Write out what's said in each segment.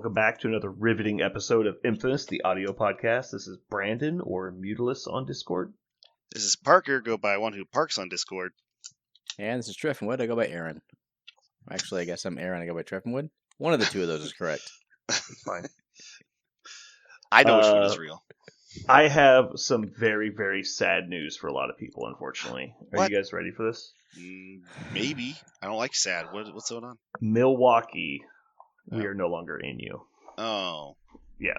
welcome back to another riveting episode of Infamous, the audio podcast. This is Brandon, or Mutilus on Discord. This is Parker, go by one who parks on Discord. And this is Treffinwood, I go by Aaron. Actually, I guess I'm Aaron, I go by Treffinwood. One of the two of those is correct. It's fine. I know which one is real. I have some very, very sad news for a lot of people, unfortunately. Are you guys ready for this? Maybe. I don't like sad. What's going on? Milwaukee, we are no longer in you. Oh. Yeah.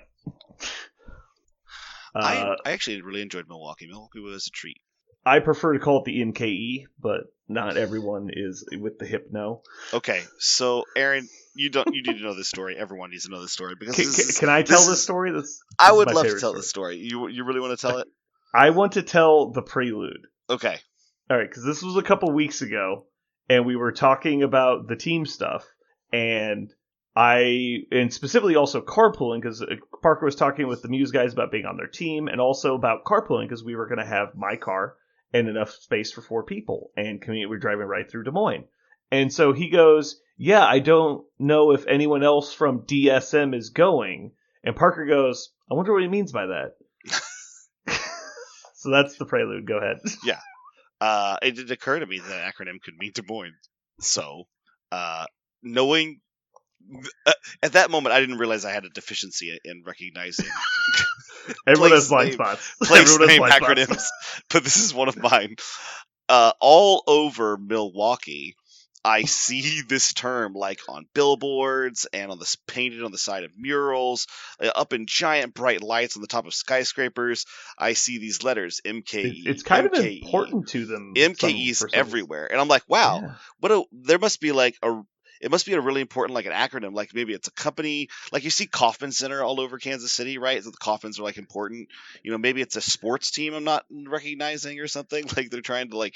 I actually really enjoyed Milwaukee. Milwaukee was a treat. I prefer to call it the MKE, but not everyone is with the hypno. Okay, so Aaron, you need to know this story. Everyone needs to know this story because can I tell this story? I would love to tell this story. You really want to tell it? I want to tell the prelude. Okay. All right, because this was a couple weeks ago, and we were talking about the team stuff, and specifically also carpooling, because Parker was talking with the Muse guys about being on their team, and also about carpooling, because we were going to have my car and enough space for 4 people, and we're driving right through Des Moines. And so he goes, yeah, I don't know if anyone else from DSM is going. And Parker goes, I wonder what he means by that. So that's the prelude. Go ahead. Yeah. It did occur to me that an acronym could mean Des Moines. So, knowing... at that moment, I didn't realize I had a deficiency in recognizing... Everyone has blind spots. Place name acronyms, but this is one of mine. All over Milwaukee, I see this term like on billboards and on painted on the side of murals, up in giant bright lights on the top of skyscrapers. I see these letters MKE. It's kind MKE, of important to them. MKE's everywhere, and I'm like, wow, there must be like it must be a really important, like an acronym, like maybe it's a company, like you see Kauffman Center all over Kansas City, right? So the Kauffmans are like important, maybe it's a sports team I'm not recognizing or something, like they're trying to like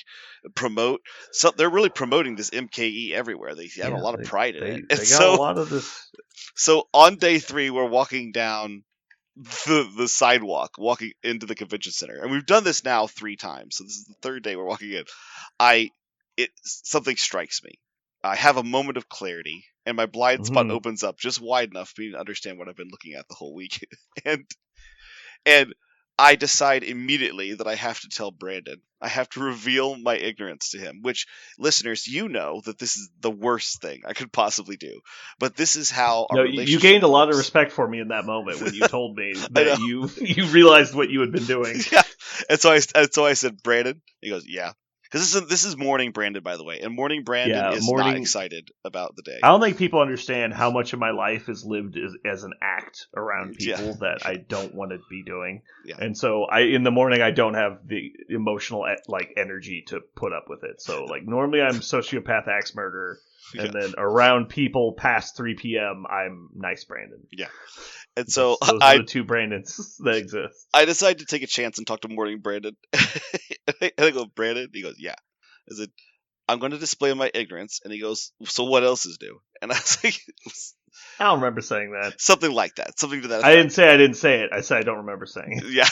promote. So they're really promoting this MKE everywhere. They have a lot of pride in it. They got a lot of this. So on day 3, we're walking down the sidewalk, walking into the convention center. And we've done this now 3 times. So this is the 3rd day we're walking in. Something strikes me. I have a moment of clarity, and my blind spot opens up just wide enough for me to understand what I've been looking at the whole week. and I decide immediately that I have to tell Brandon. I have to reveal my ignorance to him, which, listeners, you know that this is the worst thing I could possibly do. But this is how our relationship you gained a lot of works. respect for me in that moment when you told me that you realized what you had been doing. Yeah. And so I said, Brandon? He goes, yeah. Because this is morning Brandon, by the way, and morning Brandon is not excited about the day. I don't think people understand how much of my life is lived as an act around people that I don't want to be doing. Yeah. And so in the morning I don't have the emotional energy to put up with it. So normally I'm sociopath axe murderer, and then around people past 3 p.m. I'm nice Brandon. Yeah. And so those are the 2 Brandons that exist. I decided to take a chance and talk to morning Brandon. And I go, Brandon? He goes, yeah. I said, I'm going to display my ignorance. And he goes, so what else is new? And I was like... I don't remember saying that. Something like that. Something to that effect. I didn't say it. I said I don't remember saying it. Yeah.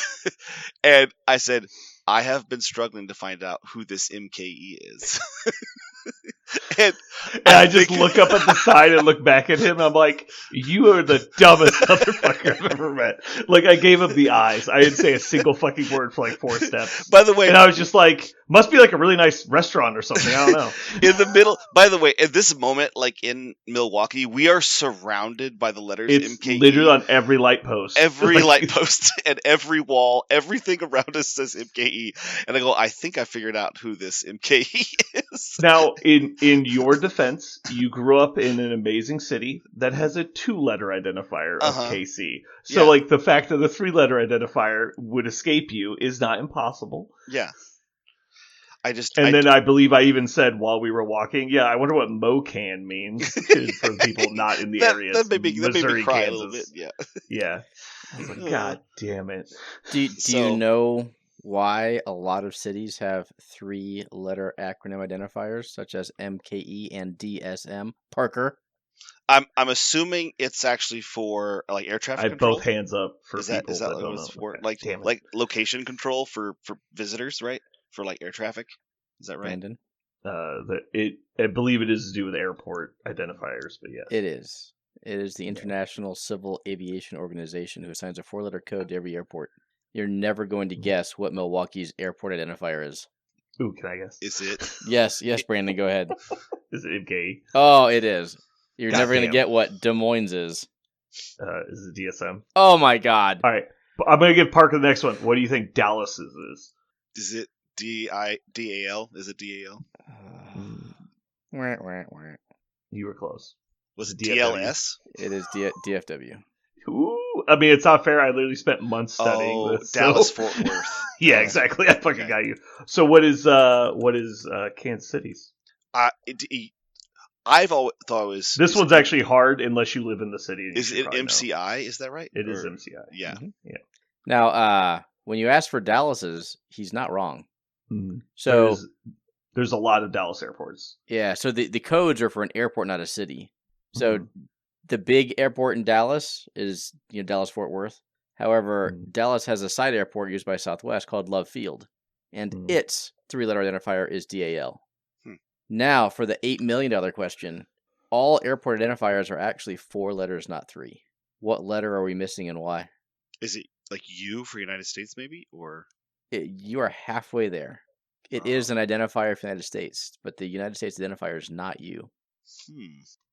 And I said, I have been struggling to find out who this MKE is. And I just look up at the side and look back at him, and I'm like, you are the dumbest motherfucker I've ever met. I gave him the eyes. I didn't say a single fucking word for 4 steps. By the way... And I was just like, must be a really nice restaurant or something. I don't know. In the middle... By the way, at this moment, in Milwaukee, we are surrounded by the letters it's MKE. Literally on every light post. Every light post and every wall, everything around us says MKE. And I go, I think I figured out who this MKE is. Now, in your defense, you grew up in an amazing city that has a 2-letter identifier of KC. So, the fact that the 3-letter identifier would escape you is not impossible. Yeah. Then I believe I even said while we were walking, I wonder what Mocan means for people not in the area. That made me cry Kansas. a little bit, yeah. Yeah. I was like, God damn it. Do you know why a lot of cities have 3-letter acronym identifiers, such as MKE and DSM? Parker? I'm assuming it's actually for air traffic control. I have both hands up for people that don't what know. it's for? Okay. Location control for visitors, right? For air traffic. Is that right? Brandon? I believe it is to do with airport identifiers, but yes. It is. It is the International Civil Aviation Organization who assigns a 4-letter code to every airport. You're never going to guess what Milwaukee's airport identifier is. Ooh, can I guess? Is it? Yes, Brandon, go ahead. Is it MKE? Oh, it is. You're never going to Goddamn. get what Des Moines is. Is it DSM? Oh my God. All right. I'm going to give Parker the next one. What do you think Dallas is? Is it DAL? Is it DAL? You were close. Was it DFW. DLS? It is DFW. Ooh, I mean, it's not fair. I literally spent months studying this. Dallas so- Fort Worth. Yeah, exactly. I fucking got you. So what is Kansas City's? I've always thought it was. This one's actually hard unless you live in the city. and you Is should it probably know. MCI? Is that right? It is Or- MCI. Yeah. Yeah. Now, when you ask for Dallas's, he's not wrong. Mhm. So There's a lot of Dallas airports. yeah, so the codes are for an airport, not a city. So the big airport in Dallas is Dallas Fort Worth. However, Dallas has a side airport used by Southwest called Love Field, and its 3-letter identifier is DAL. Now, for the $8 million question, all airport identifiers are actually 4 letters, not 3. What letter are we missing and why? Is it like U for United States, maybe, or You are halfway there. It is an identifier for the United States, but the United States identifier is not U.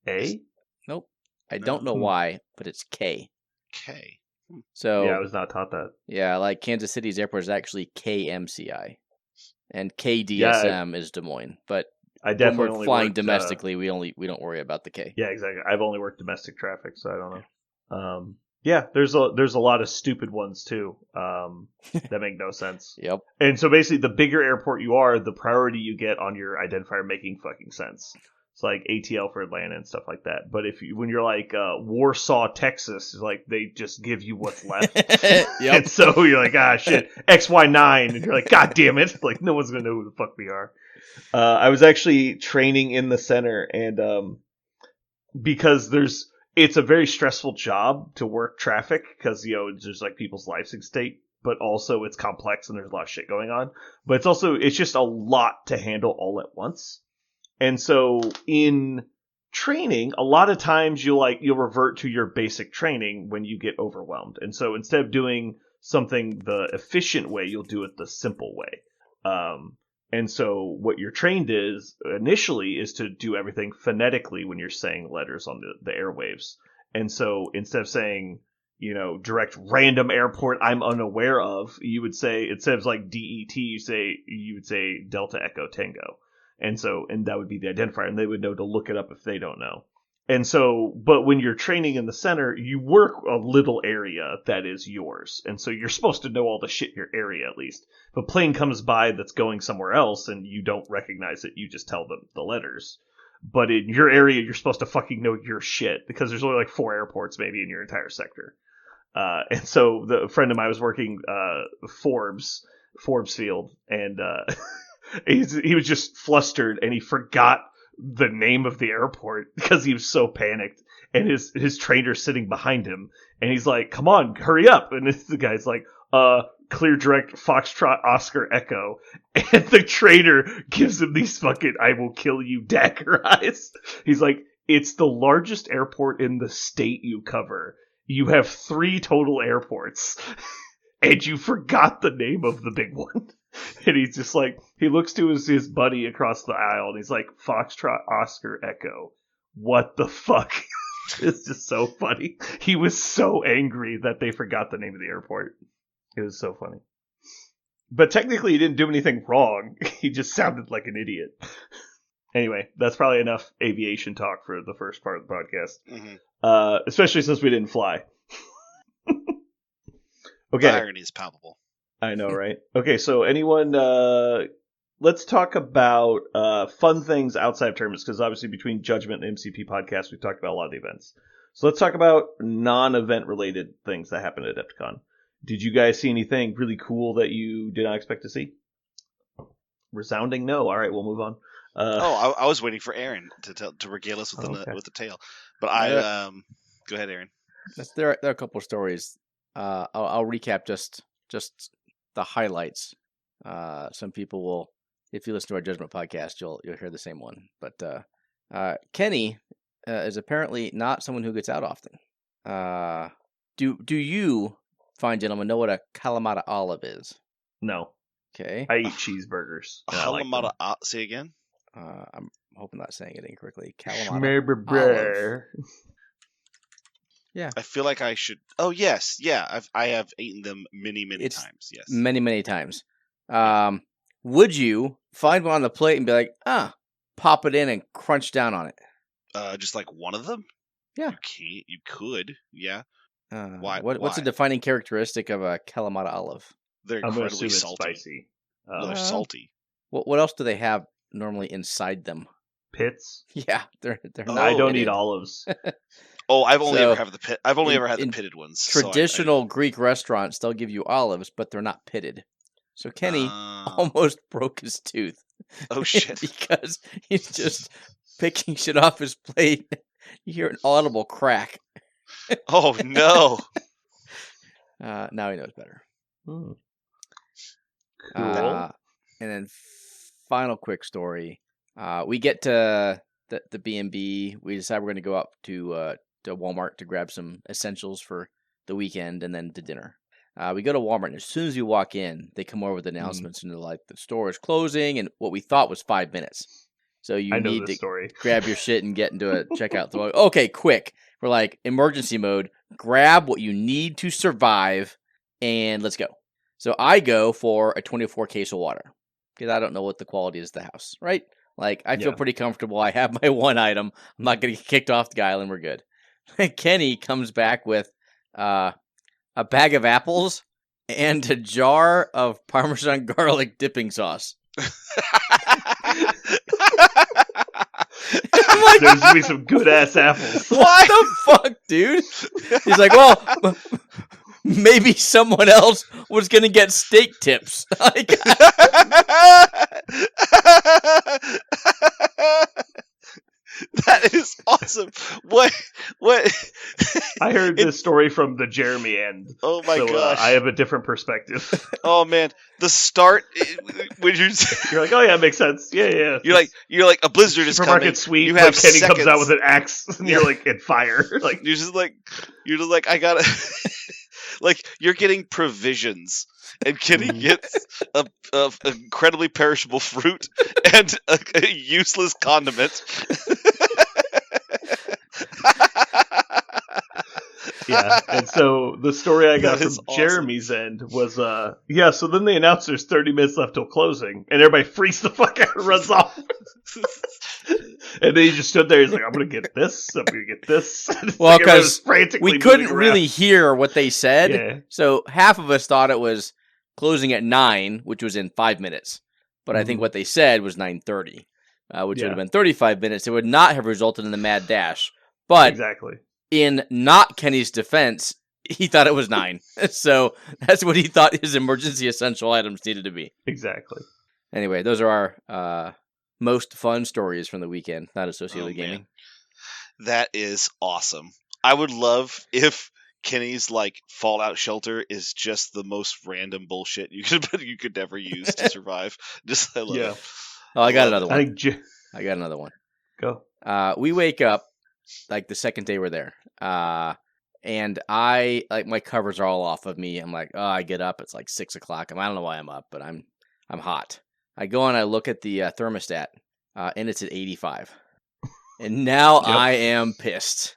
A? Nope. I don't know why, but it's K. K? So Yeah, I was not taught that. yeah, like Kansas City's airport is actually KMCI, and KDSM is Des Moines. But I when definitely we're only flying worked, domestically, we don't worry about the K. Yeah, exactly. I've only worked domestic traffic, so I don't know. Yeah, there's a lot of stupid ones too that make no sense. Yep. And so basically, the bigger airport you are, the priority you get on your identifier making fucking sense. It's like ATL for Atlanta and stuff like that. But when you're like Warsaw, Texas, like they just give you what's left. And so you're like, ah, shit, XY9, and you're like, god damn it, like no one's gonna know who the fuck we are. I was actually training in the center, and because it's a very stressful job to work traffic because there's like people's lives at stake, but also it's complex and there's a lot of shit going on. But it's just a lot to handle all at once. And so in training, a lot of times you'll revert to your basic training when you get overwhelmed. And so instead of doing something the efficient way, you'll do it the simple way. And so what you're trained initially is to do everything phonetically when you're saying letters on the airwaves. And so instead of saying, direct random airport I'm unaware of, you would say, instead of like DET, you would say Delta Echo Tango. And that would be the identifier, and they would know to look it up if they don't know. And so, but when you're training in the center, you work a little area that is yours. And so you're supposed to know all the shit in your area at least. If a plane comes by that's going somewhere else and you don't recognize it, you just tell them the letters. But in your area, you're supposed to fucking know your shit because there's only like 4 airports maybe in your entire sector. And so the friend of mine was working Forbes Field, and he was just flustered, and he forgot the name of the airport because he was so panicked, and his trainer's sitting behind him, and he's like, come on, hurry up. And the guy's like, clear direct Foxtrot Oscar Echo, and the trainer gives him these fucking I will kill you dagger eyes. He's like, it's the largest airport in the state you cover. You have 3 total airports and you forgot the name of the big one. And he's just like, he looks to his buddy across the aisle, and he's like, Foxtrot Oscar Echo. What the fuck? It's just so funny. He was so angry that they forgot the name of the airport. It was so funny. But technically, he didn't do anything wrong. He just sounded like an idiot. Anyway, that's probably enough aviation talk for the first part of the podcast. Especially since we didn't fly. Okay. The irony is palpable. I know, right? Okay, so anyone, let's talk about fun things outside of tournaments, because obviously between Judgment and MCP podcasts, we've talked about a lot of the events. So let's talk about non-event related things that happened at Adepticon. Did you guys see anything really cool that you did not expect to see? Resounding no. All right, we'll move on. I was waiting for Aaron to regale us with the tale, but go ahead, Aaron. There are a couple of stories. I'll recap just the highlights. Some people will, if you listen to our Judgment podcast, you'll hear the same one. But Kenny is apparently not someone who gets out often. Do you, fine gentlemen, know what a Kalamata olive is? No. Okay. I eat cheeseburgers. and I like them. Kalamata. Say again. I'm hoping I'm not saying it incorrectly. Kalamata olive. Schmerber. Yeah. I feel like I should. Oh yes, yeah. I have eaten them many It's times. Yes. Many times. Would you find one on the plate and be like, pop it in and crunch down on it? Just like one of them. Yeah. You can't. You could. Yeah. What's Why? a defining characteristic of a Kalamata olive? They're I'm going to incredibly assume it's salty. spicy. No, they're salty. What else do they have normally inside them? Pits? Yeah, they're not. I don't pitted. eat olives. Oh, I've only So, ever had the pit. I've only ever had the in pitted ones. so Traditional Greek restaurants, they'll give you olives, but they're not pitted. So Kenny almost broke his tooth. Oh shit! Because he's just picking shit off his plate. You hear an audible crack. Oh no! Now he knows better. Cool. And then final quick story. We get to the B&B. We decide we're going to go up to Walmart to grab some essentials for the weekend and then to dinner. We go to Walmart, and as soon as we walk in, they come over with announcements and they're like, the store is closing, and what we thought was 5 minutes. So you I know need this to story. grab your shit and get into a checkout. So, okay, quick. We're like, emergency mode. Grab what you need to survive, and let's go. So I go for a 24 case of water because I don't know what the quality is of the house, right? Like, I feel pretty comfortable. I have my one item. I'm not going to get kicked off the island. We're good. Kenny comes back with a bag of apples and a jar of Parmesan garlic dipping sauce. There's going to be some good-ass apples. What the fuck, dude? He's like, well, maybe someone else was going to get steak tips. Like, That is awesome. What? I heard this story from the Jeremy end. Oh my gosh! I have a different perspective. Oh man, the start when you're like, oh yeah, it makes sense. Yeah. You're like a blizzard is coming. Supermarket sweep. You Like have Kenny seconds. comes out with an axe, and you're like in fire. Like you're just like I gotta like you're getting provisions, and Kenny gets a incredibly perishable fruit and a useless condiment. yeah, and so the story I got That from is awesome. Jeremy's end was, so then they announced there's 30 minutes left till closing, and everybody freaks the fuck out and runs off. And then he just stood there, he's like, I'm gonna get this, I'm gonna get this. well, because we couldn't really hear what they said, Yeah. so half of us thought it was closing at 9, which was in 5 minutes. But I think what they said was 9:30, which would have been 35 minutes. It would not have resulted in the mad dash. But Exactly. in not Kenny's defense, he thought it was 9. So that's what he thought his emergency essential items needed to be. Exactly. Anyway, those are our most fun stories from the weekend, not associated with gaming. Man. That is awesome. I would love if Kenny's like fallout shelter is just the most random bullshit you could never use to survive. Just I love it. Oh, I got another one. I got another one. Go. We wake up like the second day we're there. And I like my covers are all off of me. I'm like, oh, I get up. It's like 6 o'clock. I don't know why I'm up, but I'm hot. I go and I look at the thermostat, and it's at 85. And now I am pissed.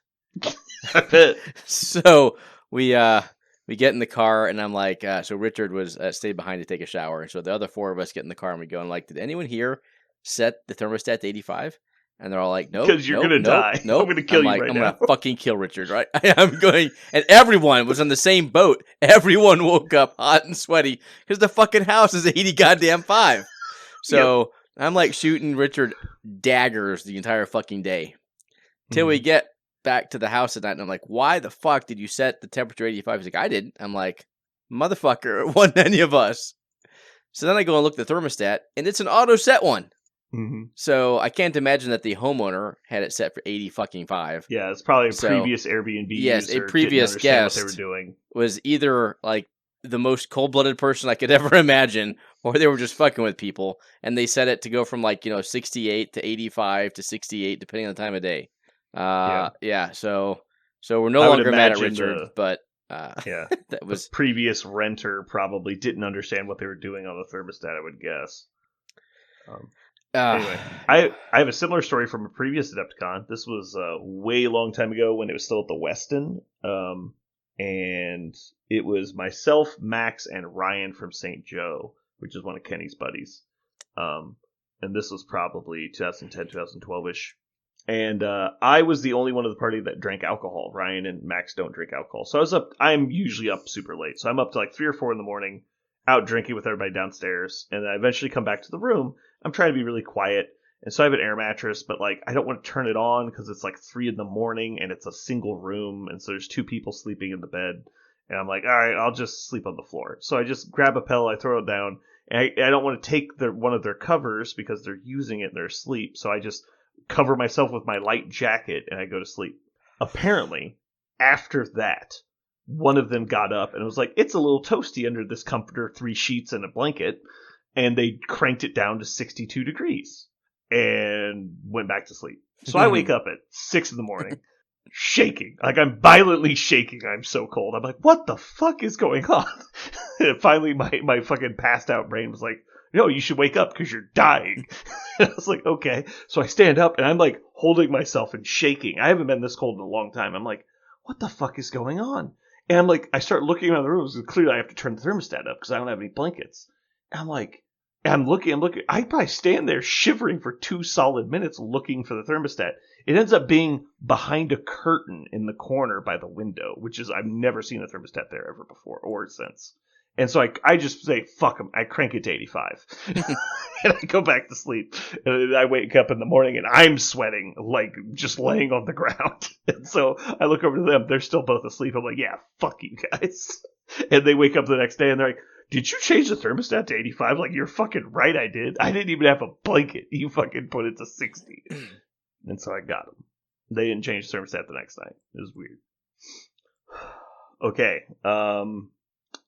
So we get in the car, and I'm like, so Richard was stayed behind to take a shower, and so the other 4 of us get in the car, and we go and like, did anyone here set the thermostat to 85? And they're all like, no, because you're gonna die. Nope. I'm gonna kill you like, right I'm now. gonna fucking kill Richard, right? I'm going, and everyone was on the same boat. Everyone woke up hot and sweaty because the fucking house is 80 goddamn 5. So I'm like shooting Richard daggers the entire fucking day till we get back to the house at night. And I'm like, why the fuck did you set the temperature 85? He's like, I didn't. I'm like, motherfucker, it wasn't any of us. So then I go and look at the thermostat, and it's an auto set one. Mm-hmm. So I can't imagine that the homeowner had it set for 80 fucking 5. Yeah, it's probably a previous Airbnb yes, user a previous didn't understand guest what they were doing. Was either like the most cold-blooded person I could ever imagine, or they were just fucking with people, and they set it to go from 68 to 85 to 68 depending on the time of day. Yeah. So we're no I would longer mad at imagine Richard, but yeah, that the was previous renter probably didn't understand what they were doing on the thermostat, I would guess. Anyway, I have a similar story from a previous Adepticon. This was way long time ago when it was still at the Westin, and it was myself, Max, and Ryan from St. Joe, which is one of Kenny's buddies. And this was probably 2010, 2012-ish. And I was the only one of the party that drank alcohol. Ryan and Max don't drink alcohol. So I'm usually up super late. So I'm up to like 3 or 4 in the morning, out drinking with everybody downstairs. And then I eventually come back to the room. I'm trying to be really quiet. And so I have an air mattress, but like I don't want to turn it on because it's like 3 in the morning and it's a single room. And so there's 2 people sleeping in the bed. And I'm like, all right, I'll just sleep on the floor. So I just grab a pillow, I throw it down. And I don't want to take one of their covers because they're using it in their sleep. So I just cover myself with my light jacket and I go to sleep. Apparently, after that, one of them got up and was like, it's a little toasty under this comforter, 3 sheets and a blanket. And they cranked it down to 62 degrees and went back to sleep. So I wake up at 6 in the morning, shaking. Like I'm violently shaking. I'm so cold. I'm like, what the fuck is going on? And finally, my fucking passed out brain was like, no, you should wake up because you're dying. I was like, okay. So I stand up and I'm like holding myself and shaking. I haven't been this cold in a long time. I'm like, what the fuck is going on? And I'm like, I start looking around the room. So clearly I have to turn the thermostat up because I don't have any blankets. And I'm like, I'm looking. I probably stand there shivering for 2 solid minutes looking for the thermostat. It ends up being behind a curtain in the corner by the window, which is, I've never seen a thermostat there ever before or since. And so I just say, fuck them. I crank it to 85. And I go back to sleep. And I wake up in the morning and I'm sweating, like just laying on the ground. And so I look over to them. They're still both asleep. I'm like, yeah, fuck you guys. And they wake up the next day and they're like, did you change the thermostat to 85? Like, you're fucking right, I did. I didn't even have a blanket. You fucking put it to 60. And so I got them. They didn't change the thermostat the next night. It was weird. Okay.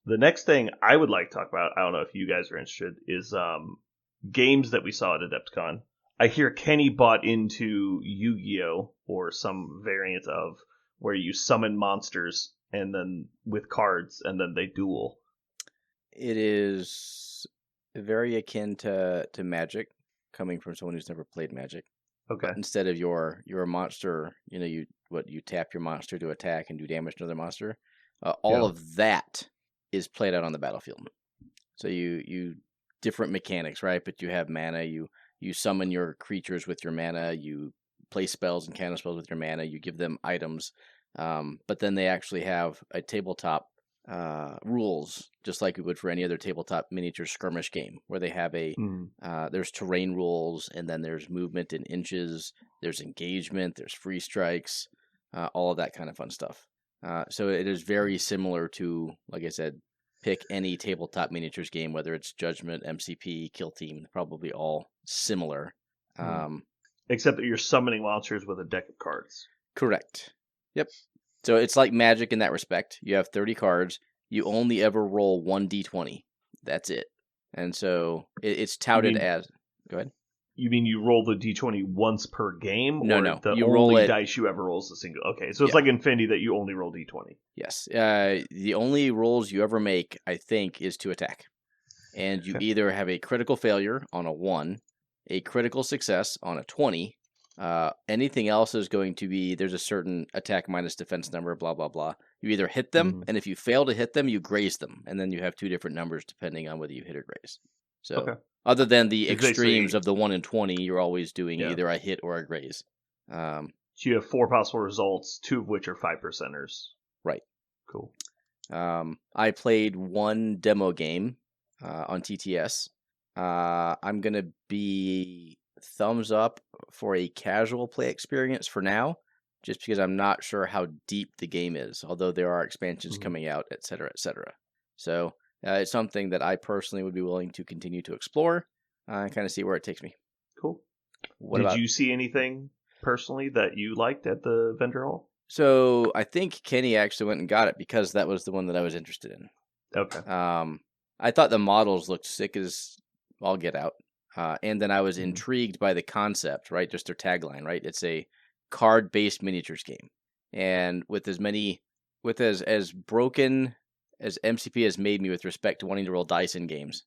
The next thing I would like to talk about, I don't know if you guys are interested, is games that we saw at Adepticon. I hear Kenny bought into Yu-Gi-Oh! Or some variant of where you summon monsters and then with cards and then they duel. It is very akin to Magic, coming from someone who's never played Magic. Okay. But instead of your monster, you tap your monster to attack and do damage to another monster. All of that is played out on the battlefield. So you different mechanics, right? But you have mana. You summon your creatures with your mana. You play spells and counter spells with your mana. You give them items. But then they actually have a tabletop rules, just like we would for any other tabletop miniature skirmish game, where they have there's terrain rules, and then there's movement in inches, there's engagement, there's free strikes, all of that kind of fun stuff. So it is very similar to, like I said, pick any tabletop miniatures game, whether it's Judgment, MCP, Kill Team, probably all similar. Except that you're summoning monsters with a deck of cards. Correct. Yep. So it's like Magic in that respect. You have 30 cards. You only ever roll 1d20. That's it. And so it's touted as... Go ahead. You mean you roll the d20 once per game? No, or no. the You only roll it... dice you ever roll is a single... Okay, so it's like Infinity that you only roll d20. Yes. The only rolls you ever make, I think, is to attack. And you either have a critical failure on a 1, a critical success on a 20... anything else is going to be, there's a certain attack minus defense number, blah, blah, blah. You either hit them, and if you fail to hit them, you graze them. And then you have 2 different numbers depending on whether you hit or graze. So other than the extremes of the 1 and 20, you're always doing either a hit or a graze. So you have 4 possible results, 2 of which are 5%ers. Right. Cool. I played 1 demo game on TTS. I'm going to be... thumbs up for a casual play experience for now, just because I'm not sure how deep the game is, although there are expansions coming out, etc., etc. So it's something that I personally would be willing to continue to explore and kind of see where it takes me. Cool. Did you see anything personally that you liked at the vendor hall? So I think Kenny actually went and got it because that was the one that I was interested in. Okay. I thought the models looked sick as all get out. And then I was intrigued by the concept, right? Just their tagline, right? It's a card-based miniatures game, and with as broken as MCP has made me with respect to wanting to roll dice in games.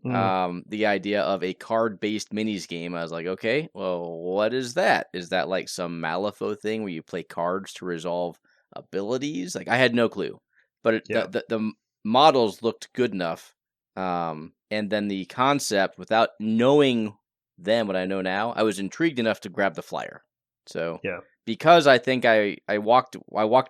The idea of a card-based minis game, I was like, okay, well, what is that? Is that like some Malifaux thing where you play cards to resolve abilities? Like, I had no clue, but the models looked good enough, and then the concept, without knowing then what I know now, I was intrigued enough to grab the flyer. So because I think I walked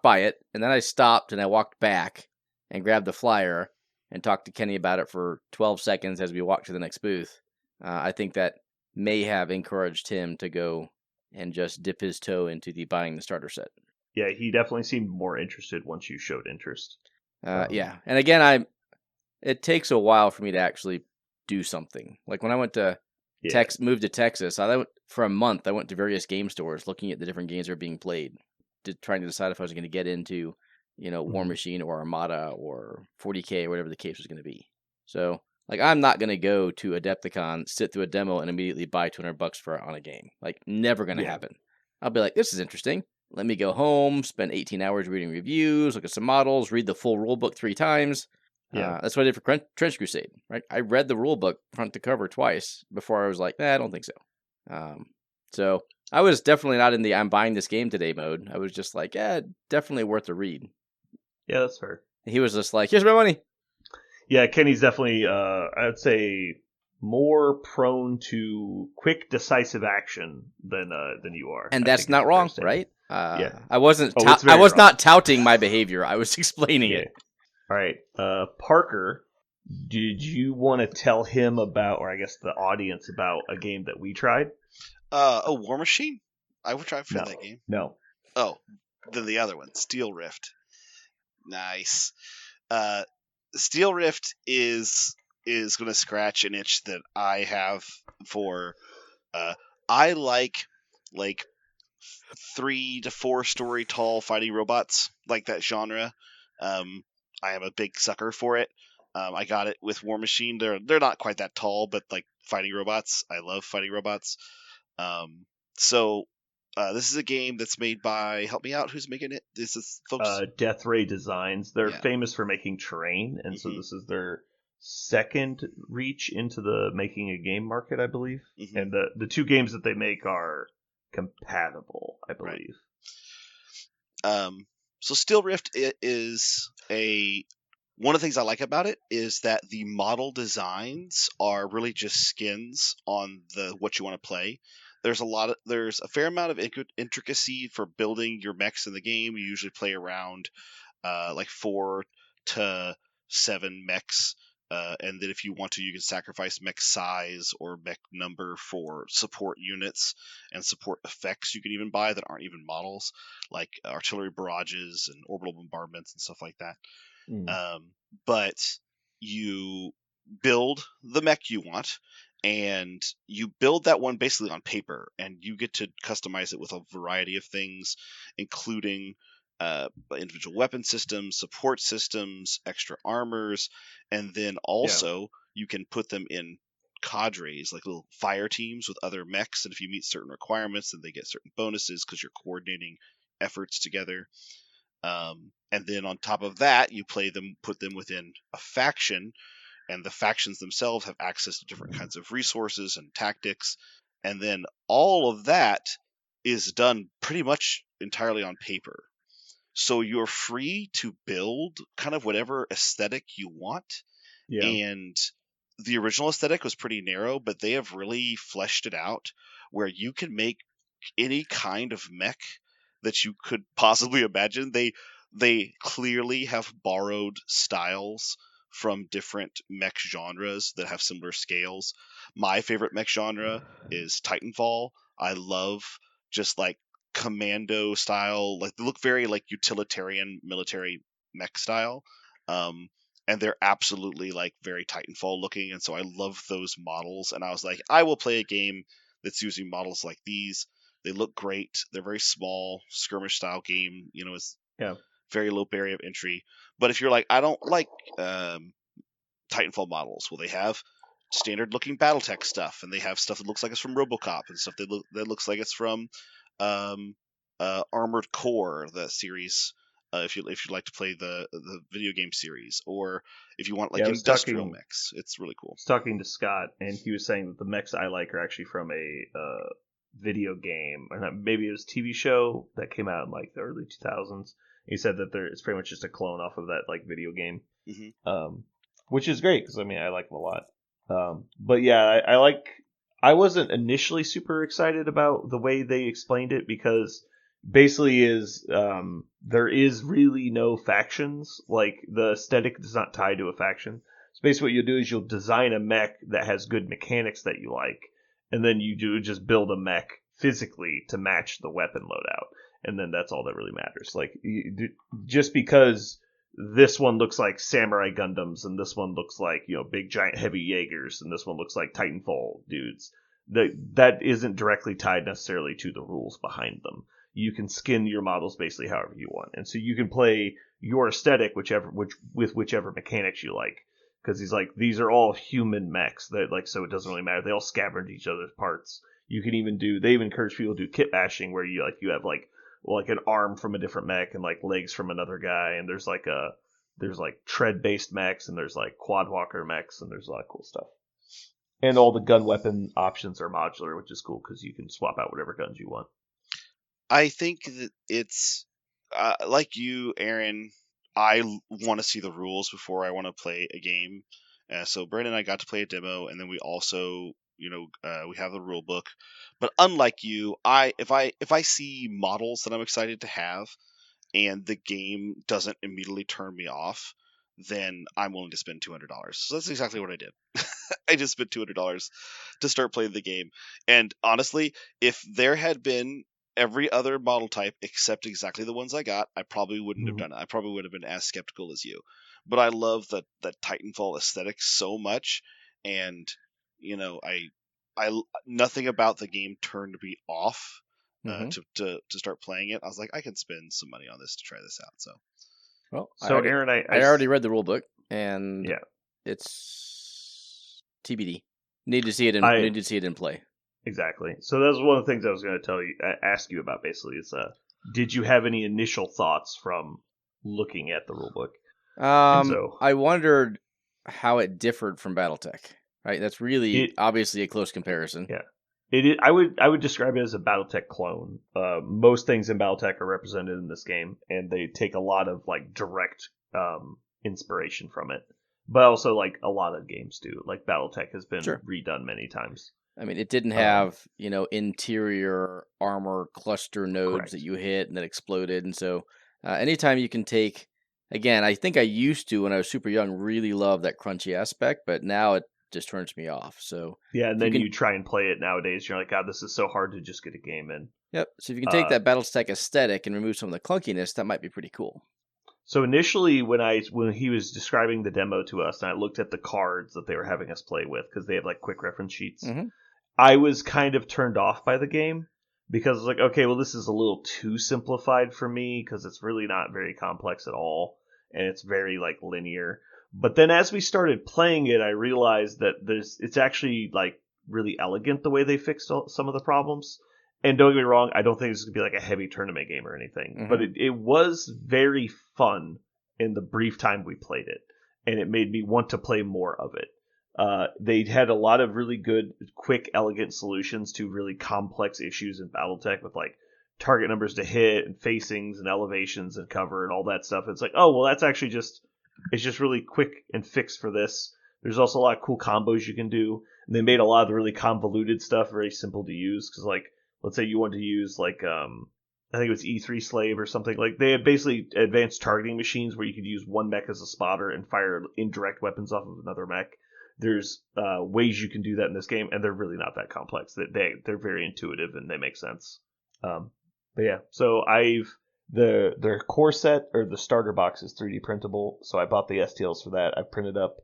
by it, and then I stopped and I walked back and grabbed the flyer and talked to Kenny about it for 12 seconds as we walked to the next booth. I think that may have encouraged him to go and just dip his toe into the buying the starter set. Yeah, he definitely seemed more interested once you showed interest. Yeah, and again, it takes a while for me to actually do something. Like when I went to moved to Texas, for a month. I went to various game stores looking at the different games that are being played, trying to decide if I was going to get into War Machine or Armada or 40K or whatever the case was going to be. So, like, I'm not going to go to Adepticon, sit through a demo, and immediately buy $200 on a game. Like, never going to happen. I'll be like, this is interesting. Let me go home, spend 18 hours reading reviews, look at some models, read the full rule book 3 times. That's what I did for Trench Crusade, right? I read the rule book front to cover twice before I was like, I don't think so. So I was definitely not in the I'm buying this game today mode. I was just like, definitely worth a read. Yeah, that's fair. He was just like, here's my money. Yeah, Kenny's definitely, I'd say, more prone to quick, decisive action than you are. And that's not wrong, right? I wasn't. I was not touting my behavior. I was explaining it. All right, Parker, did you want to tell him about, or I guess the audience about a game that we tried? War Machine? I would try for that game. No. Oh, then the other one, Steel Rift. Nice. Steel Rift is going to scratch an itch that I have for. I like 3 to 4 story tall fighting robots, like that genre. I am a big sucker for it. I got it with War Machine. They're not quite that tall, but like fighting robots, I love fighting robots. So this is a game that's made by, help me out, who's making it? This is folks. Death Ray Designs. They're famous for making terrain, and so this is their second reach into the making a game market, I believe. And the 2 games that they make are compatible, I believe. Right. So Steel Rift is one of the things I like about it is that the model designs are really just skins on what you want to play. There's a fair amount of intricacy for building your mechs in the game. You usually play around like 4 to 7 mechs. And then if you want to, you can sacrifice mech size or mech number for support units and support effects you can even buy that aren't even models, like artillery barrages and orbital bombardments and stuff like that. But you build the mech you want, and you build that one basically on paper, and you get to customize it with a variety of things, including individual weapon systems, support systems, extra armors, and then also you can put them in cadres, like little fire teams with other mechs, and if you meet certain requirements, then they get certain bonuses because you're coordinating efforts together. And then on top of that, you put them within a faction, and the factions themselves have access to different kinds of resources and tactics. And then all of that is done pretty much entirely on paper. So you're free to build kind of whatever aesthetic you want. Yeah. And the original aesthetic was pretty narrow, but they have really fleshed it out where you can make any kind of mech that you could possibly imagine. They clearly have borrowed styles from different mech genres that have similar scales. My favorite mech genre is Titanfall. I love just like commando style, like they look very like utilitarian military mech style. And they're absolutely like very Titanfall looking, and so I love those models, and I was like, I will play a game that's using models like these. They look great. They're very small, skirmish style game. It's very low barrier of entry. But if you're like, I don't like Titanfall models, well, they have standard looking BattleTech stuff, and they have stuff that looks like it's from RoboCop, and stuff that looks like it's from Armored Core, the series. If you like to play the video game series, or if you want like Yeah, I was industrial talking mechs, it's really cool. talking to Scott, and he was saying that the mechs I like are actually from a video game, or not, maybe it was a TV show that came out in like the early 2000s. He said that it's pretty much just a clone off of that like video game, Hmm. which is great because I mean I like them a lot. But yeah, I like. I wasn't initially super excited about the way they explained it because basically there is really no factions. Like the aesthetic is not tied to a faction. So basically, what you'll do is you'll design a mech that has good mechanics that you like, and then you do just build a mech physically to match the weapon loadout, and then that's all that really matters. Like just because this one looks like samurai Gundams, and this one looks like big giant heavy Jaegers, and this one looks like Titanfall dudes. That isn't directly tied necessarily to the rules behind them. You can skin your models basically however you want, and so you can play your aesthetic with whichever mechanics you like. Because he's like, these are all human mechs that like, so it doesn't really matter. They all scavenge each other's parts. You can even they even encourage people to do kit bashing where you have like an arm from a different mech and like legs from another guy, and there's like tread based mechs, and there's like quad walker mechs, and there's a lot of cool stuff. And all the gun weapon options are modular, which is cool because you can swap out whatever guns you want. I think that it's like you, Aaron. I want to see the rules before I want to play a game. So Brandon and I got to play a demo, and then we also, we have the rule book. But unlike you, if I see models that I'm excited to have, and the game doesn't immediately turn me off, then I'm willing to spend $200. So that's exactly what I did. I just spent $200 to start playing the game. And honestly, if there had been every other model type except exactly the ones I got, I probably wouldn't have done it. I probably would have been as skeptical as you. But I love that Titanfall aesthetic so much, and I nothing about the game turned me off to start playing it. I was like, I can spend some money on this to try this out. So, Well, So Aaron, I already read the rule book, and yeah, it's TBD. Need to see it in play. exactly. So that was one of the things I was going to ask you about. Basically, is did you have any initial thoughts from looking at the rulebook? I wondered how it differed from BattleTech. Right, that's really obviously a close comparison. Yeah, I would describe it as a BattleTech clone. Most things in BattleTech are represented in this game, and they take a lot of like direct inspiration from it. But also, like a lot of games do. Like BattleTech has been redone many times. I mean, it didn't have interior armor cluster nodes that you hit and that exploded, and so anytime you can take, again, I think I used to when I was super young really love that crunchy aspect, but now it just turns me off. So yeah, and then you try and play it nowadays, you're like, God, this is so hard to just get a game in. Yep. So if you can take that BattleTech aesthetic and remove some of the clunkiness, that might be pretty cool. So initially, when he was describing the demo to us, and I looked at the cards that they were having us play with because they have like quick reference sheets, I was kind of turned off by the game because I was like, okay, well, this is a little too simplified for me because it's really not very complex at all, and it's very like linear. But then as we started playing it, I realized that it's actually like really elegant the way they fixed some of the problems. And don't get me wrong, I don't think this is going to be like a heavy tournament game or anything. But it was very fun in the brief time we played it. And it made me want to play more of it. They had a lot of really good, quick, elegant solutions to really complex issues in BattleTech with like target numbers to hit and facings and elevations and cover and all that stuff. It's like, oh, well, that's actually it's just really quick and fixed for this. There's also a lot of cool combos you can do. And they made a lot of the really convoluted stuff very simple to use because like, let's say you want to use like I think it was E3 Slave or something. Like they had basically advanced targeting machines where you could use one mech as a spotter and fire indirect weapons off of another mech. There's ways you can do that in this game, and they're really not that complex. They're very intuitive and they make sense. But yeah, so their core set or the starter box is 3D printable, so I bought the STLs for that. I printed up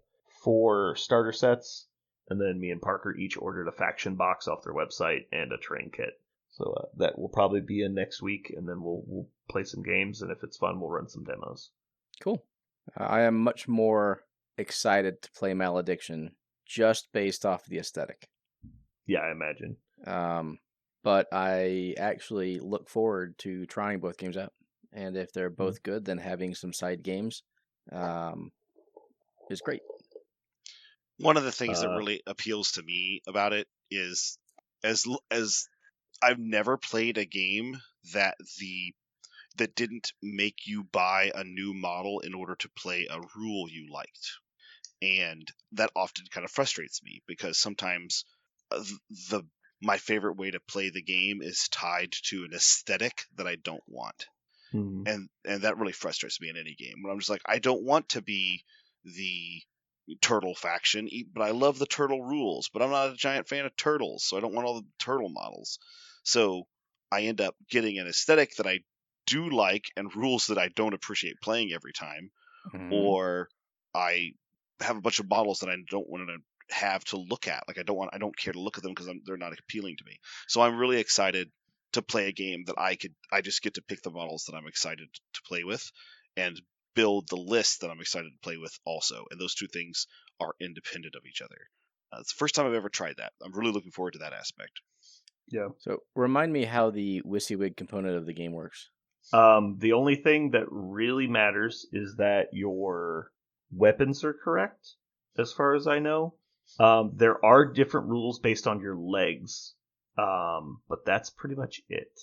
4 starter sets. And then me and Parker each ordered a faction box off their website and a terrain kit. So that will probably be in next week, and then we'll play some games, and if it's fun, we'll run some demos. Cool. I am much more excited to play Malediction just based off the aesthetic. Yeah, I imagine. but I actually look forward to trying both games out. And if they're both good, then having some side games is great. One of the things that really appeals to me about it is as I've never played a game that didn't make you buy a new model in order to play a rule you liked. And that often kind of frustrates me because sometimes my favorite way to play the game is tied to an aesthetic that I don't want. And that really frustrates me in any game when I'm just like, I don't want to be the turtle faction, but I love the turtle rules, but I'm not a giant fan of turtles, so I don't want all the turtle models. So I end up getting an aesthetic that I do like and rules that I don't appreciate playing every time, or I have a bunch of models that I don't want to have to look at. Like I don't care to look at them because they're not appealing to me. So I'm really excited to play a game that I just get to pick the models that I'm excited to play with and build the list that I'm excited to play with also. And those two things are independent of each other. It's the first time I've ever tried that. I'm really looking forward to that aspect. Yeah. So remind me how the WYSIWYG component of the game works. The only thing that really matters is that your weapons are correct, as far as I know. There are different rules based on your legs, but that's pretty much it.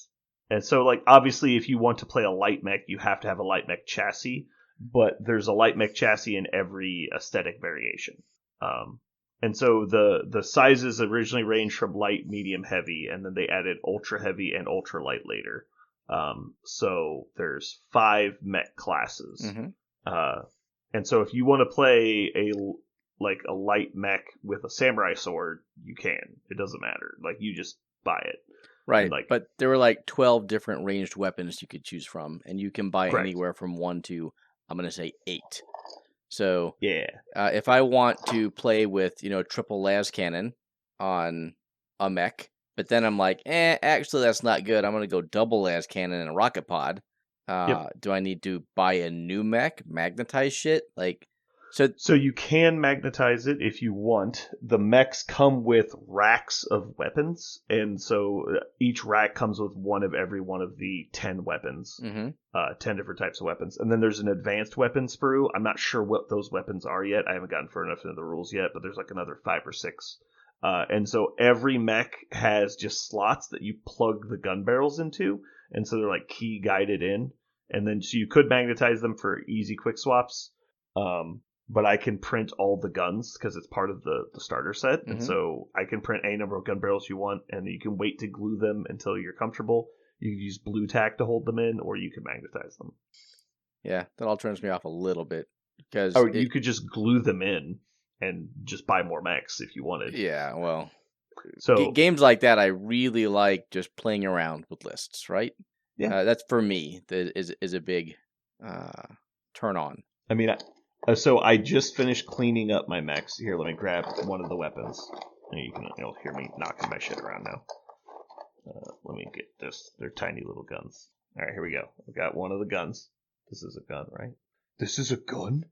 And so, like, obviously, if you want to play a light mech, you have to have a light mech chassis, but there's a light mech chassis in every aesthetic variation. And so the sizes originally ranged from light, medium, heavy, and then they added ultra heavy and ultra light later. So there's 5 mech classes. And so if you want to play a light mech with a samurai sword, you can. It doesn't matter. Like, you just buy it. Right. But there were like 12 different ranged weapons you could choose from, and you can buy Correct. anywhere from 1 to, I'm going to say 8. So yeah, if I want to play with, triple las cannon on a mech, but then I'm like, actually that's not good. I'm going to go double las cannon and a rocket pod. Do I need to buy a new mech, magnetize shit? So you can magnetize it if you want. The mechs come with racks of weapons, and so each rack comes with one of every one of the 10 weapons. 10 different types of weapons. And then there's an advanced weapon sprue. I'm not sure what those weapons are yet. I haven't gotten far enough into the rules yet, but there's like another 5 or 6. And so every mech has just slots that you plug the gun barrels into, and so they're like key guided in. And then so you could magnetize them for easy quick swaps. But I can print all the guns because it's part of the starter set. And so I can print any number of gun barrels you want, and you can wait to glue them until you're comfortable. You can use blue tack to hold them in, or you can magnetize them. Yeah, that all turns me off a little bit. Because you could just glue them in and just buy more mechs if you wanted. Yeah, well, so games like that I really like just playing around with lists, right? Yeah. That's for me, that is a big turn on. I mean, so I just finished cleaning up my mechs. Here, let me grab one of the weapons. And you'll hear me knocking my shit around now. Let me get this. They're tiny little guns. All right, here we go. I've got one of the guns. This is a gun, right? This is a gun?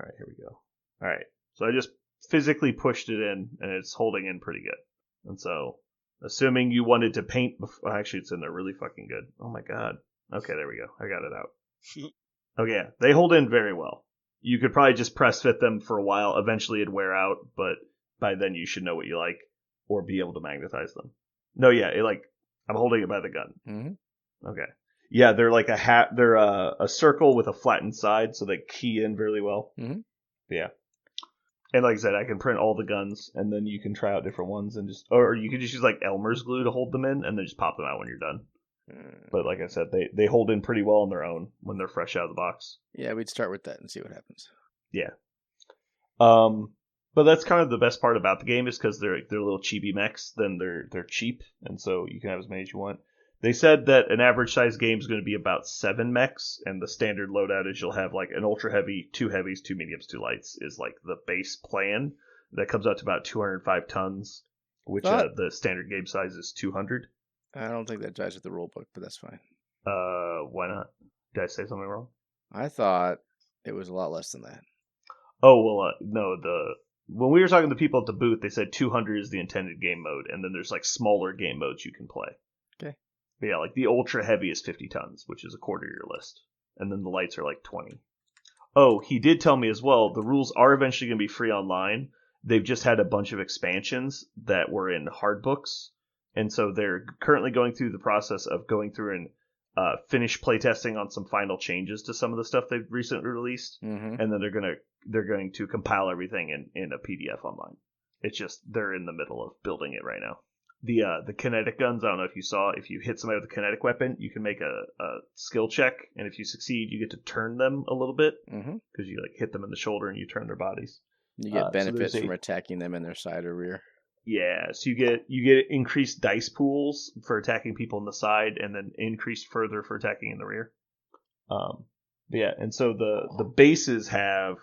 All right, here we go. All right, so I just physically pushed it in, and it's holding in pretty good. And so, assuming you wanted to paint... actually, it's in there really fucking good. Oh my god. Okay, there we go. I got it out. Okay, yeah, they hold in very well. You could probably just press fit them for a while. Eventually it'd wear out, but by then you should know what you like or be able to magnetize them. No, yeah, I'm holding it by the gun. Okay. Yeah, they're like they're a circle with a flattened side, so they key in really well. Yeah. And like I said, I can print all the guns, and then you can try out different ones, and or you can just use like Elmer's glue to hold them in, and then just pop them out when you're done. But like I said, they hold in pretty well on their own when they're fresh out of the box. Yeah, we'd start with that and see what happens. Yeah. But that's kind of the best part about the game is because they're little chibi mechs. Then they're cheap, and so you can have as many as you want. They said that an average size game is going to be about 7 mechs, and the standard loadout is you'll have like an ultra heavy, 2 heavies, 2 mediums, 2 lights is like the base plan. That comes out to about 205 tons, which the standard game size is 200. I don't think that jives with the rule book, but that's fine. Why not? Did I say something wrong? I thought it was a lot less than that. Oh, well, no, when we were talking to people at the booth, they said 200 is the intended game mode, and then there's like smaller game modes you can play. Okay. But yeah, like the ultra heavy is 50 tons, which is a quarter of your list. And then the lights are like 20. Oh, he did tell me as well, the rules are eventually going to be free online. They've just had a bunch of expansions that were in hard books. And so they're currently going through the process of going through and finish playtesting on some final changes to some of the stuff they've recently released. Mm-hmm. And then they're going to compile everything in a PDF online. It's just they're in the middle of building it right now. The kinetic guns, I don't know if you saw, if you hit somebody with a kinetic weapon, you can make a skill check, and if you succeed, you get to turn them a little bit because you like hit them in the shoulder and you turn their bodies. You get benefits from attacking them in their side or rear. Yeah, so you get increased dice pools for attacking people in the side, and then increased further for attacking in the rear. Yeah, and so the bases have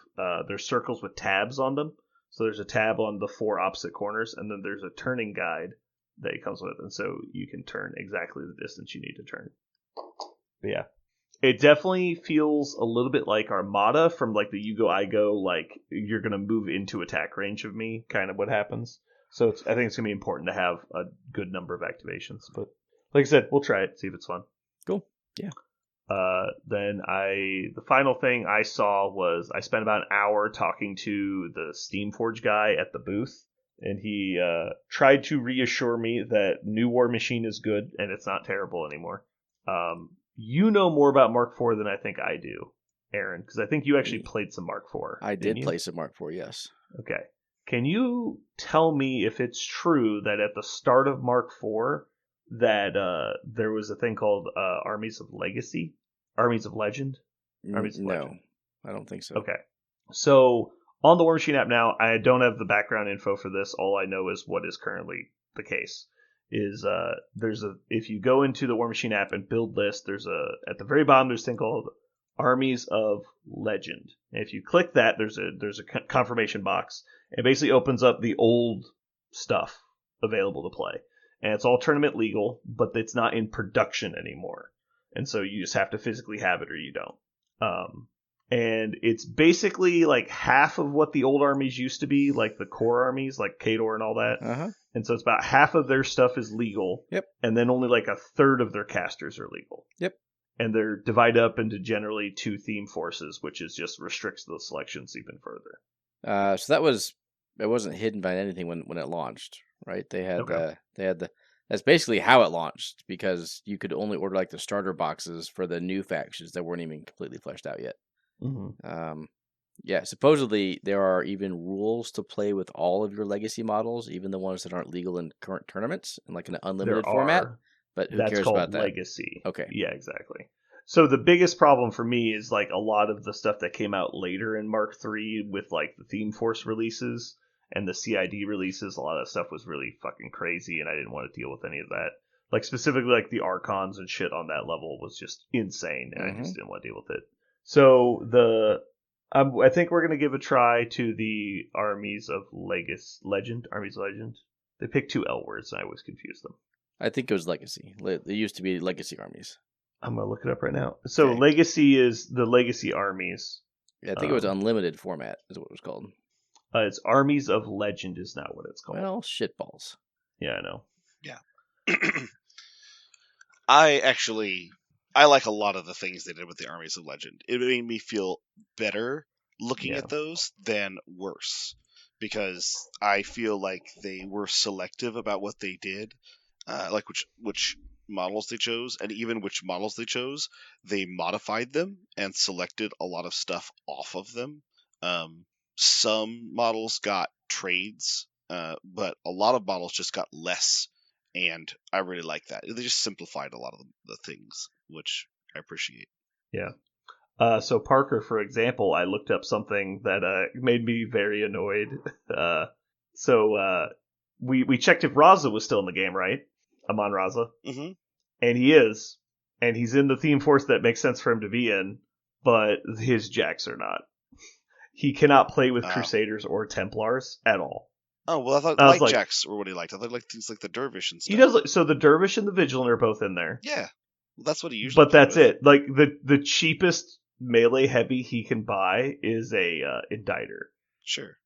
there's circles with tabs on them. So there's a tab on the 4 opposite corners, and then there's a turning guide that it comes with, and so you can turn exactly the distance you need to turn. But yeah, it definitely feels a little bit like Armada from like the you go I go, like you're gonna move into attack range of me, kind of what happens. So I think it's gonna be important to have a good number of activations. But like I said, we'll try it, see if it's fun. Cool. Yeah. Then the final thing I saw was I spent about an hour talking to the Steamforge guy at the booth. And he tried to reassure me that New War Machine is good and it's not terrible anymore. You know more about Mark IV than I think I do, Aaron, because I think you actually played some Mark IV. I did play some Mark IV, yes. Okay. Can you tell me if it's true that at the start of Mark IV that there was a thing called Armies of Legacy? Armies of Legend? Armies of Legend. No, I don't think so. Okay. So on the War Machine app now, I don't have the background info for this. All I know is what is currently the case. Is if you go into the War Machine app and build list, at the very bottom there's a thing called Armies of Legend. And if you click that, there's a confirmation box. It basically opens up the old stuff available to play, and it's all tournament legal, but it's not in production anymore. And so you just have to physically have it or you don't. And it's basically like half of what the old armies used to be, like the core armies, like Khador and all that. Uh-huh. And so it's about half of their stuff is legal. Yep. And then only like a third of their casters are legal. Yep. And they're divided up into generally 2 theme forces, which is just restricts the selections even further. So it wasn't hidden by anything when it launched, right? They had that's basically how it launched, because you could only order like the starter boxes for the new factions that weren't even completely fleshed out yet. Mm-hmm. Yeah, supposedly there are even rules to play with all of your legacy models, even the ones that aren't legal in current tournaments, in like an unlimited format. But who cares about that? Legacy. Okay. Yeah, exactly. So the biggest problem for me is like a lot of the stuff that came out later in Mark III with like the Theme Force releases and the CID releases. A lot of that stuff was really fucking crazy, and I didn't want to deal with any of that. Like specifically like the Archons and shit on that level was just insane, and I just didn't want to deal with it. So I think we're going to give a try to the Armies of Legend. Armies of Legend. They picked 2 L words, and I always confuse them. I think it was Legacy. They used to be Legacy armies. I'm going to look it up right now. So okay. Legacy is the Legacy armies. Yeah, I think it was unlimited format is what it was called. It's Armies of Legend is not what it's called. Well, shitballs. Yeah, I know. Yeah. I like a lot of the things they did with the Armies of Legend. It made me feel better looking at those than worse, because I feel like they were selective about what they did, like which models they chose, and even which models they chose, they modified them and selected a lot of stuff off of them. Some models got trades, but a lot of models just got less. And I really like that. They just simplified a lot of the things, which I appreciate. Yeah. So Parker, for example, I looked up something that made me very annoyed. We checked if Raza was still in the game, right? Amon Raza. Mm-hmm. And he is. And he's in the theme force that makes sense for him to be in, but his jacks are not. He cannot play with Crusaders or Templars at all. Oh, well, I thought light jacks were what he liked. I thought he liked things like the Dervish and stuff. He does. So the Dervish and the Vigilant are both in there. Yeah. Well, that's what he usually But that's it. Like, the cheapest melee heavy he can buy is a Inditer. Sure.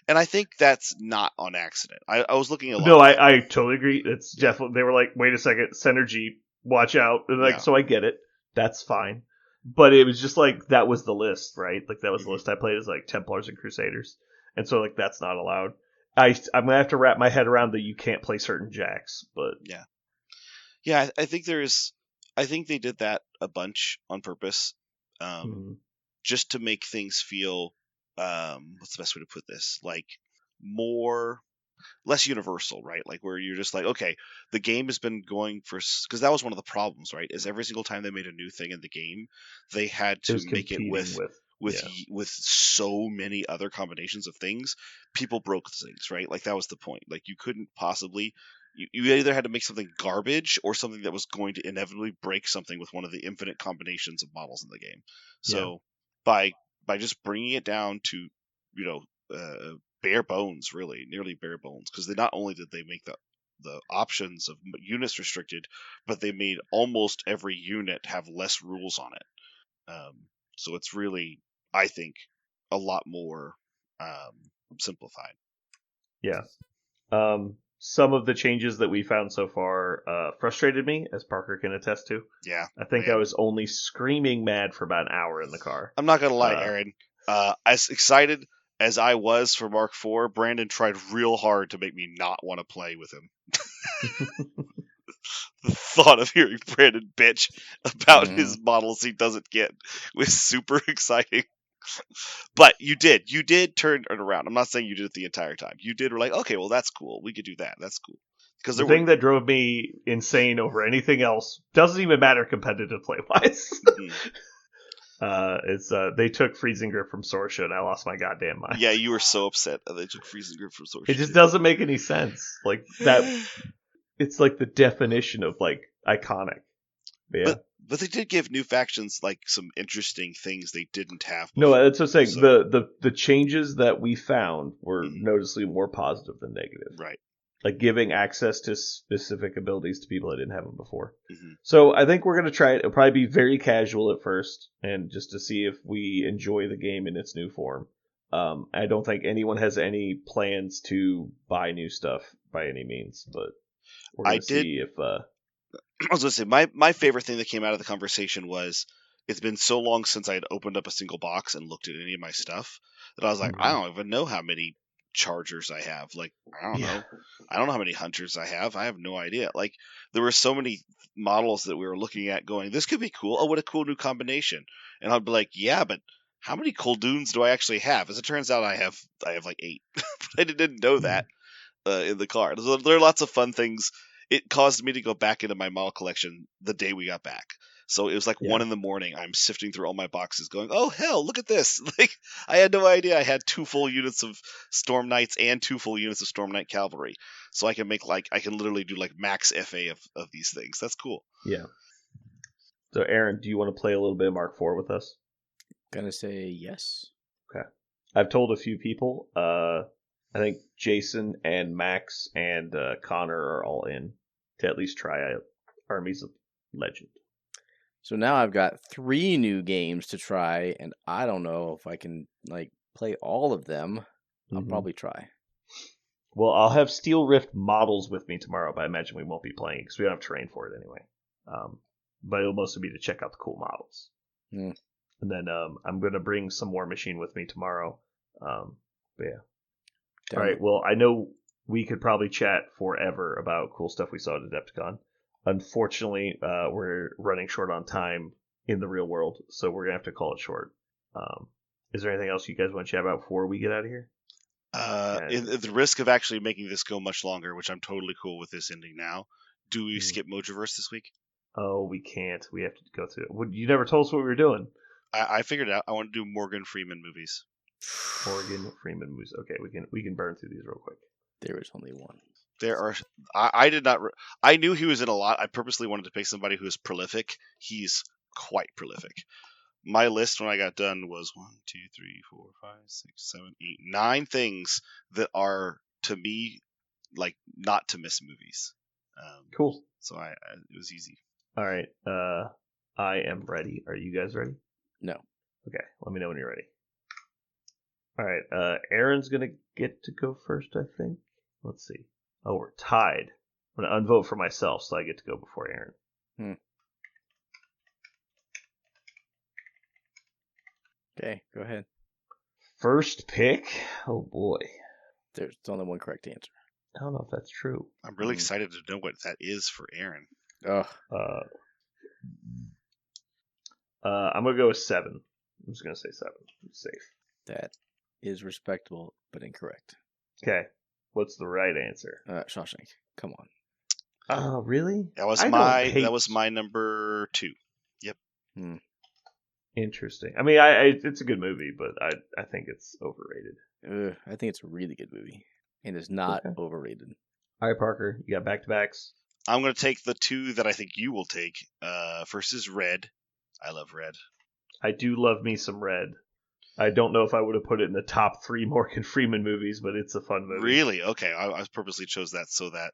And I think that's not on accident. I was looking a lot. No, I totally agree. It's definitely, they were like, wait a second, Synergy, watch out. And like, Yeah. so I get it. That's fine. But it was just like, that was the list, right? Like, that was the list I played, is like Templars and Crusaders. And so, like, that's not allowed. I'm going to have to wrap my head around that you can't play certain jacks, but. Yeah, I think I think they did that a bunch on purpose, just to make things feel, what's the best way to put this? Like, less universal, right? Like, where you're just like, okay, the game has been going for, because that was one of the problems, right? Is every single time they made a new thing in the game, they had to make it with so many other combinations of things. People broke things, right? Like, that was the point. Like, you couldn't possibly. You either had to make something garbage or something that was going to inevitably break something with one of the infinite combinations of models in the game. So by just bringing it down to, bare bones, really, nearly bare bones, because they not only did they make the options of units restricted, but they made almost every unit have less rules on it. So it's really, I think, a lot more simplified. Yeah. Some of the changes that we found so far frustrated me, as Parker can attest to. Yeah. I think I was only screaming mad for about an hour in the car. I'm not going to lie, Aaron. As excited as I was for Mark IV, Brandon tried real hard to make me not want to play with him. The thought of hearing Brandon bitch about his models he doesn't get was super exciting. But you did turn it around. I'm not saying you did it the entire time. You did, were like, okay, well, that's cool. We could do that. That's cool. Because the thing that drove me insane over anything else doesn't even matter competitive play wise. It's they took Freezing Grip from Sorsha, and I lost my goddamn mind. Yeah, you were so upset that they took Freezing Grip from Sorsha. It just doesn't make any sense. Like that, it's like the definition of like iconic. Yeah. But they did give new factions like some interesting things they didn't have before. No, that's what I'm saying. So, the changes that we found were noticeably more positive than negative. Right. Like giving access to specific abilities to people that didn't have them before. So I think we're going to try it. It'll probably be very casual at first, and just to see if we enjoy the game in its new form. I don't think anyone has any plans to buy new stuff by any means, but we're going to see if... I was going to say, my favorite thing that came out of the conversation was, it's been so long since I had opened up a single box and looked at any of my stuff that I was like, I don't even know how many chargers I have. Like, I don't know. I don't know how many hunters I have. I have no idea. Like, there were so many models that we were looking at going, this could be cool. Oh, what a cool new combination. And I'd be like, yeah, but how many Coldoons do I actually have? As it turns out, I have like 8. But I didn't know that in the car. So there are lots of fun things. It caused me to go back into my model collection the day we got back. So it was like 1 a.m. I'm sifting through all my boxes going, oh, hell, look at this. Like, I had no idea I had 2 full units of Storm Knights and 2 full units of Storm Knight Cavalry. So I can make, like, I can literally do, like, max FA of these things. That's cool. Yeah. So, Aaron, do you want to play a little bit of Mark IV with us? Gonna say yes. Okay. I've told a few people. I think Jason and Max and Connor are all in to at least try out Armies of Legend. So now I've got 3 new games to try, and I don't know if I can like play all of them. I'll probably try. Well, I'll have Steel Rift models with me tomorrow, but I imagine we won't be playing because we don't have terrain for it anyway. But it'll mostly be to check out the cool models. And then I'm going to bring some War Machine with me tomorrow. But yeah. All right, well, I know we could probably chat forever about cool stuff we saw at Adepticon. Unfortunately, we're running short on time in the real world, so we're going to have to call it short. Is there anything else you guys want to chat about before we get out of here? In the risk of actually making this go much longer, which I'm totally cool with this ending now, do we skip Mojoverse this week? Oh, we can't. We have to go through it. You never told us what we were doing. I figured it out. I want to do Morgan Freeman movies. Morgan Freeman movies. Okay, we can burn through these real quick. There is only one. There are. I did not. I knew he was in a lot. I purposely wanted to pick somebody who is prolific. He's quite prolific. My list when I got done was 1, 2, 3, 4, 5, 6, 7, 8, 9 things that are, to me, like not to miss movies. Cool. So it was easy. All right. I am ready. Are you guys ready? No. Okay. Let me know when you're ready. All right. Aaron's gonna get to go first, I think. Let's see. Oh, we're tied. I'm gonna unvote for myself, so I get to go before Aaron. Okay, go ahead. First pick. Oh boy. There's only one correct answer. I don't know if that's true. I'm really excited to know what that is for Aaron. Oh, I'm gonna go with 7. I'm just gonna say 7. I'm safe. that is respectable, but incorrect. Okay. What's the right answer? Shawshank. Come on. Oh, really? That was my number 2. Yep. Interesting. I mean, it's a good movie, but I think it's overrated. I think it's a really good movie, and it's not overrated. All right, Parker, you got back-to-backs. I'm going to take the 2 that I think you will take. First is Red. I love Red. I do love me some Red. I don't know if I would have put it in the top 3 Morgan Freeman movies, but it's a fun movie. Really? Okay, I purposely chose that so that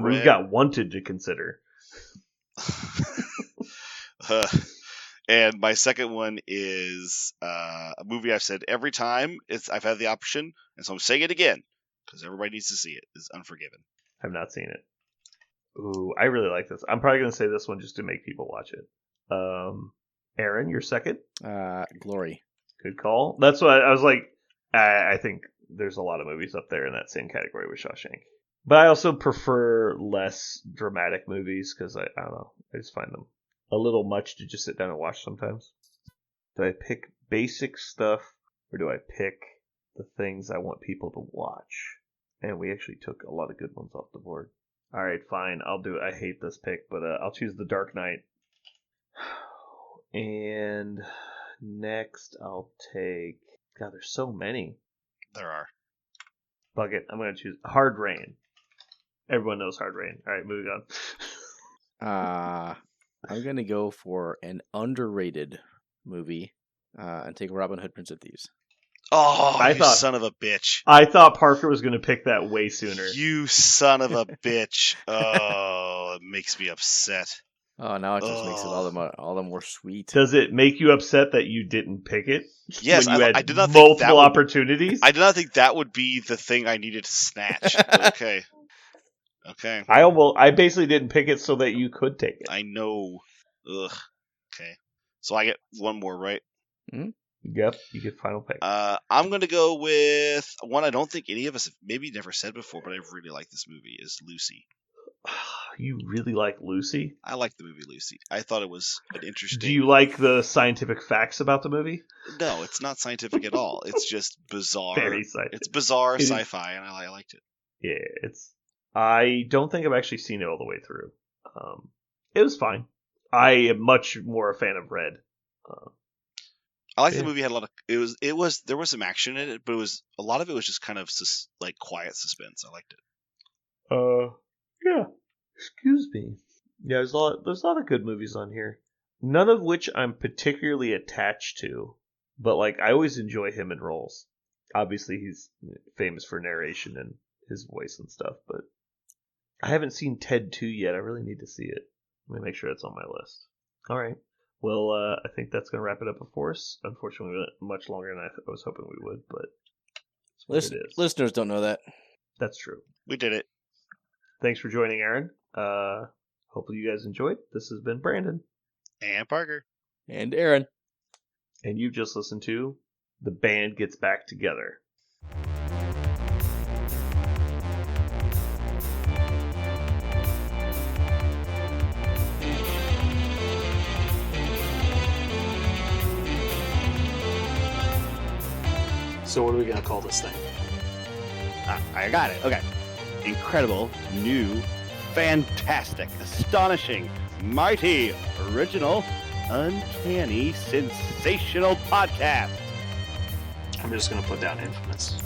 we've got Wanted to consider. And my second one is a movie I've said every time I've had the option, and so I'm saying it again because everybody needs to see it. Is Unforgiven. I've not seen it. Ooh, I really like this. I'm probably going to say this one just to make people watch it. Aaron, your second? Glory. Good call. That's what I was like. I think there's a lot of movies up there in that same category with Shawshank. But I also prefer less dramatic movies because I don't know. I just find them a little much to just sit down and watch sometimes. Do I pick basic stuff or do I pick the things I want people to watch? And we actually took a lot of good ones off the board. All right, fine. I'll do it. I hate this pick, but I'll choose The Dark Knight. And next I'll take... God, there's so many. There are. Fuck it. I'm going to choose Hard Rain. Everyone knows Hard Rain. All right, moving on. I'm going to go for an underrated movie and take Robin Hood, Prince of Thieves. Oh, you son of a bitch. I thought Parker was going to pick that way sooner. You son of a bitch. Oh, it makes me upset. Oh, now it just makes it all the more sweet. Does it make you upset that you didn't pick it? Yes, when you had I did not multiple think that would, opportunities. I did not think that would be the thing I needed to snatch. Okay. I basically didn't pick it so that you could take it. I know. Ugh. Okay. So I get one more, right? Mm-hmm. Yep, you get final pick. I'm going to go with one I don't think any of us have maybe never said before, but I really like this movie, is Lucy. You really like Lucy? I like the movie Lucy. I thought it was an interesting... Do you like the scientific facts about the movie? No, it's not scientific at all. It's just bizarre. Very scientific. It's bizarre sci-fi, and I liked it. Yeah, I don't think I've actually seen it all the way through. It was fine. I am much more a fan of Red. I like the movie. Had a lot of there was some action in it, but a lot of it was just kind of like quiet suspense. I liked it. Yeah. Excuse me. Yeah, there's a lot of good movies on here. None of which I'm particularly attached to, but like I always enjoy him in roles. Obviously, he's famous for narration and his voice and stuff, but I haven't seen Ted 2 yet. I really need to see it. Let me make sure it's on my list. All right. Well, I think that's going to wrap it up for us. Unfortunately, we went much longer than I was hoping we would, but listeners don't know that. That's true. We did it. Thanks for joining, Aaron. Hopefully you guys enjoyed. This has been Brandon. And Parker. And Aaron. And you just listened to The Band Gets Back Together. So what are we going to call this thing? I got it. Okay. Incredible, new, fantastic, astonishing, mighty, original, uncanny, sensational podcast. I'm just going to put down infamous.